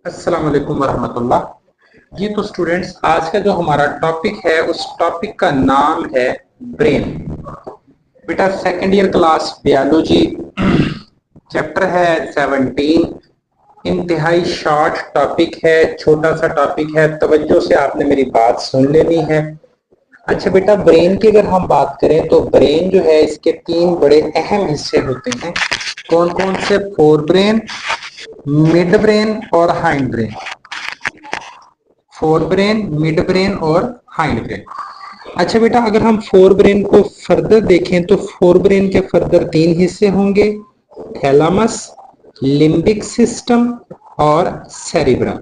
अस्सलाम वालेकुम वरहमतुल्लाह। जी तो स्टूडेंट्स, आज का जो हमारा टॉपिक है उस टॉपिक का नाम है ब्रेन। बेटा second year class biology, chapter है 17। इंतहाई शॉर्ट टॉपिक है, छोटा सा टॉपिक है, तवज्जो से आपने मेरी बात सुन लेनी है। अच्छा बेटा, ब्रेन की अगर हम बात करें तो ब्रेन जो है इसके तीन बड़े अहम हिस्से होते हैं। कौन कौन से? फोर ब्रेन, मिड ब्रेन और hind brain. Fore brain, mid brain और हाइंड ब्रेन। अच्छा बेटा, अगर हम फोर ब्रेन को फर्दर देखें तो फोर ब्रेन के फर्दर तीन हिस्से होंगे: थैलामस, लिम्बिक सिस्टम और सेरिब्रम।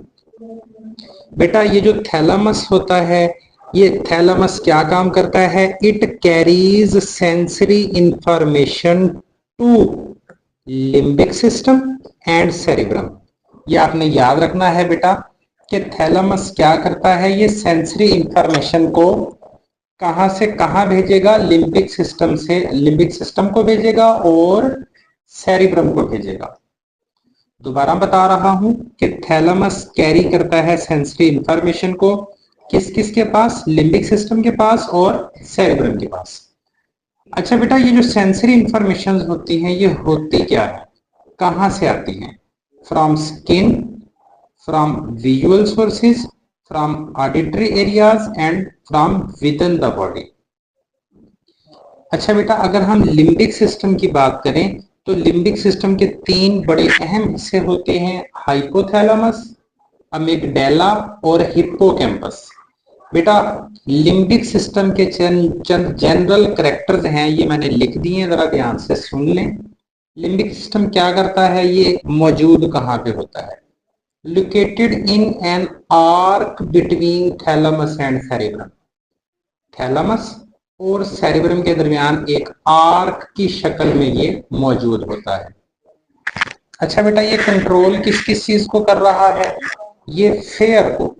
बेटा ये जो थैलामस होता है, ये थैलामस क्या काम करता है? It carries sensory information to limbic system and cerebrum. ये आपने याद रखना है बेटा कि थैलामस क्या करता है, ये सेंसरी इंफॉर्मेशन को कहां से कहां भेजेगा? लिम्बिक सिस्टम से लिम्बिक सिस्टम को भेजेगा और सेरिब्रम को भेजेगा। दोबारा बता रहा हूं कि थैलामस कैरी करता है सेंसरी इंफॉर्मेशन को किस किस के पास? लिम्बिक सिस्टम के पास और सेरिब्रम के पास। अच्छा बेटा, ये जो सेंसरी इंफॉर्मेशन होती हैं ये होती क्या है, कहां से आती हैं? From skin, from visual sources, from auditory areas and from with in the body. अच्छा बेटा, अगर हम लिम्बिक सिस्टम की बात करें तो लिम्बिक सिस्टम के तीन बड़े अहम हिस्से होते हैं: हाइपोथैलेमस, अमिगडाला और हिप्पोकैम्पस। बेटा लिम्बिक सिस्टम के चंद जनरल कैरेक्टर्स हैं, ये मैंने लिख दिए हैं, जरा ध्यान से सुन लें। लिम्बिक सिस्टम क्या करता है, ये मौजूद कहाँ पे होता है? Located in an arc between thalamus and cerebrum. Thalamus और सेरिब्रम के दरमियान एक आर्क की शक्ल में ये मौजूद होता है। अच्छा बेटा, ये कंट्रोल किस किस चीज को कर रहा है? ये फेयर को,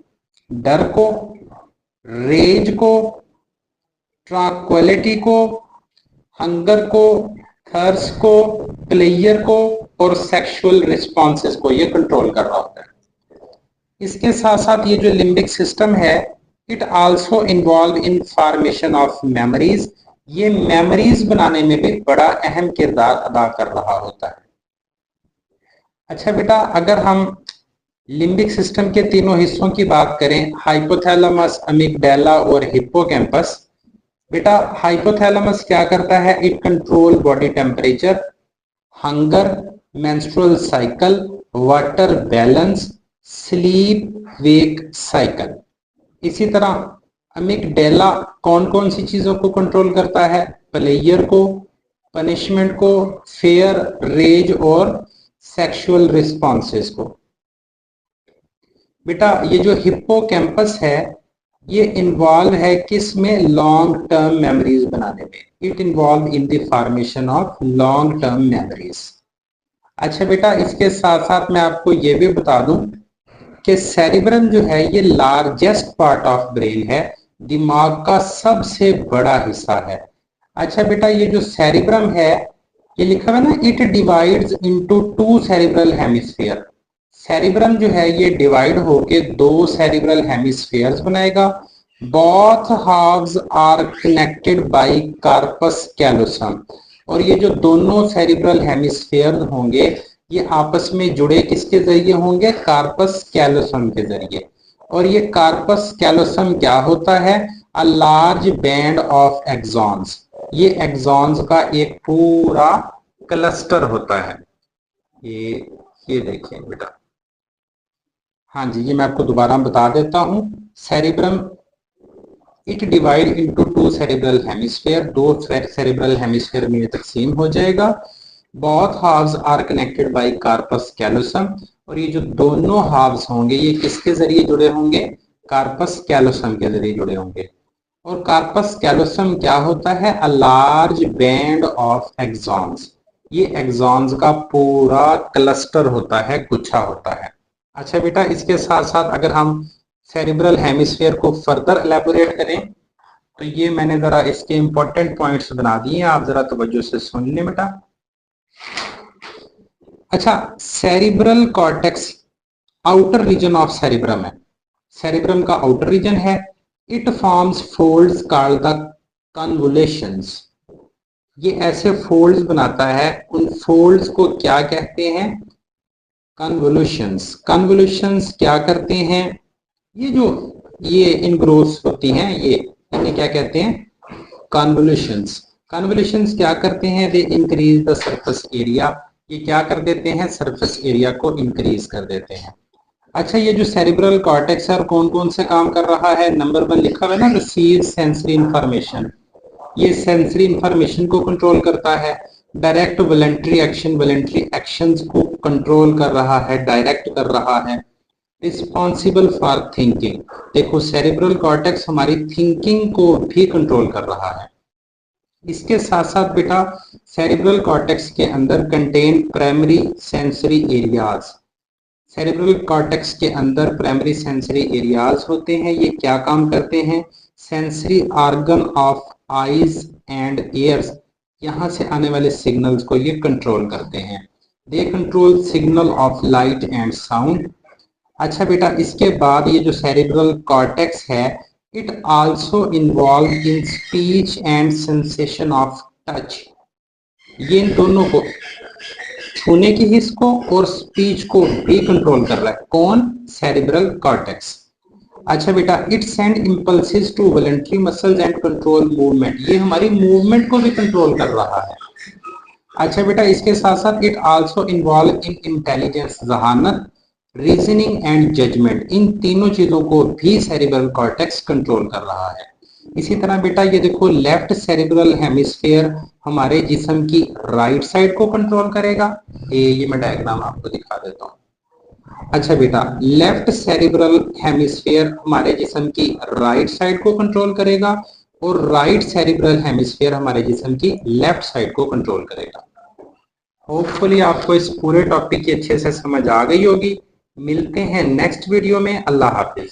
डर को, रेज को, ट्रैंक्विलिटी को, हंगर को, थर्स को, प्लेयर को और सेक्सुअल रिस्पॉन्सेस को ये कंट्रोल कर रहा होता है। इसके साथ साथ ये जो लिम्बिक सिस्टम है, it also involve in formation of memories. ये मेमोरीज बनाने में भी बड़ा अहम किरदार अदा कर रहा होता है। अच्छा बेटा, अगर हम लिम्बिक सिस्टम के तीनों हिस्सों की बात करें, हाइपोथैलेमस, अमिगडाला और हिप्पोकैम्पस। बेटा हाइपोथैलेमस क्या करता है? It control body temperature, hunger, menstrual cycle, water balance, sleep wake cycle. इसी तरह अमिगडाला कौन कौन सी चीजों को कंट्रोल करता है? प्लेयर को, पनिशमेंट को, फेयर, रेज और सेक्सुअल रिस्पॉन्सेस को। बेटा ये जो हिप्पोकैम्पस है ये इन्वॉल्व है किस में? लॉन्ग टर्म मेमोरीज बनाने में। It involve in the formation of long term memories. अच्छा बेटा, इसके साथ साथ मैं आपको ये भी बता दूं कि सेरिब्रम जो है ये लार्जेस्ट पार्ट ऑफ ब्रेन है, दिमाग का सबसे बड़ा हिस्सा है। अच्छा बेटा, ये जो सेरिब्रम है ये लिखा हुआ है ना, it divides into two cerebral hemisphere. Cerebrum जो है ये डिवाइड होके दो सेरिब्रल हेमिस्फीयर्स बनाएगा। Both halves are connected by corpus callosum. और ये जो दोनों सेरिब्रल हेमिस्फीयर होंगे ये आपस में जुड़े किसके जरिए होंगे? कार्पस कैलोसम के जरिए। और ये कार्पस कैलोसम क्या होता है? A large band of axons. ये एक्सॉन्स का एक पूरा क्लस्टर होता है। ये देखिए बेटा, हाँ जी, ये मैं आपको दोबारा बता देता हूँ। Cerebrum it divide into two cerebral hemisphere, दो सेरिब्रल हेमिस्फीयर में तकसीम हो जाएगा। Both halves are connected by corpus callosum. और ये जो दोनों हाफ्स होंगे ये किसके जरिए जुड़े होंगे? कार्पस कैलोसम के जरिए जुड़े होंगे। और कार्पस कैलोसम क्या होता है? A large band of axons. ये एक्सॉन्स का पूरा क्लस्टर होता है, गुच्छा होता है। अच्छा बेटा, इसके साथ साथ अगर हम सेरिब्रल हेमिस्फीयर को फर्दर एलेबोरेट करें तो ये मैंने जरा इसके इंपॉर्टेंट पॉइंट्स बना दिए, आप जरा तवज्जो से सुन लें बेटा। अच्छा, cerebral cortex outer region of cerebrum है, सेरिब्रम का आउटर रीजन है। It forms folds called the convolutions, ये ऐसे फोल्ड्स बनाता है, उन फोल्ड्स को क्या कहते हैं? कन्वोल्यूशंस। कन्वोल्यूशंस क्या करते हैं? ये जो ये इनग्रोव्स होती हैं, ये इन्हें क्या कहते हैं? कन्वोल्यूशंस। कन्वोल्यूशंस क्या करते हैं? They increase the surface area, ये क्या कर देते हैं? सरफेस एरिया को इंक्रीज कर देते हैं। अच्छा, ये जो सेरिब्रल कॉर्टेक्स है कौन कौन से काम कर रहा है? नंबर 1 लिखा हुआ है ना, रिसीव सेंसरी इंफॉर्मेशन, ये सेंसरी इंफॉर्मेशन को कंट्रोल करता है। Direct voluntary action, voluntary actions को कंट्रोल कर रहा है, डायरेक्ट कर रहा है। रिस्पॉन्सिबल फॉर थिंकिंग, देखो सेरिब्रल कॉर्टेक्स हमारी थिंकिंग को भी कंट्रोल कर रहा है। इसके साथ साथ बेटा सेरिब्रल कॉर्टेक्स के अंदर contain primary sensory areas, cerebral cortex के अंदर प्राइमरी सेंसरी एरियाज होते हैं। ये क्या काम करते हैं? Sensory organ of eyes and years, यहाँ से आने वाले सिग्नल्स को ये कंट्रोल करते हैं। They control signal of light and sound. अच्छा बेटा, इसके बाद ये जो सेरिब्रल कॉर्टेक्स है, it also involve in speech and sensation of touch, ये इन दोनों को, छूने की हिस्स को और स्पीच को भी कंट्रोल कर रहा है। कौन? Cerebral cortex. अच्छा बेटा, it send impulses to voluntary muscles and control movement, ये हमारी मूवमेंट को भी कंट्रोल कर रहा है। अच्छा बेटा, इसके साथ साथ it also involve in intelligence, जहानत, रीजनिंग एंड जजमेंट, इन तीनों चीजों को भी सेरिब्रल कॉर्टेक्स कंट्रोल कर रहा है। इसी तरह बेटा ये देखो, लेफ्ट सेरिब्रल हेमिस्फीयर हमारे जिस्म की राइट साइड को कंट्रोल करेगा। ये मैं डायग्राम आपको दिखा देता हूँ। अच्छा बेटा, लेफ्ट सेरिब्रल हेमिस्फीयर हमारे जिस्म की राइट साइड को कंट्रोल करेगा और राइट सेरिब्रल हेमिस्फीयर हमारे जिस्म की लेफ्ट साइड को कंट्रोल करेगा। होपफुली आपको इस पूरे टॉपिक की अच्छे से समझ आ गई होगी। मिलते हैं नेक्स्ट वीडियो में। अल्लाह हाफिज।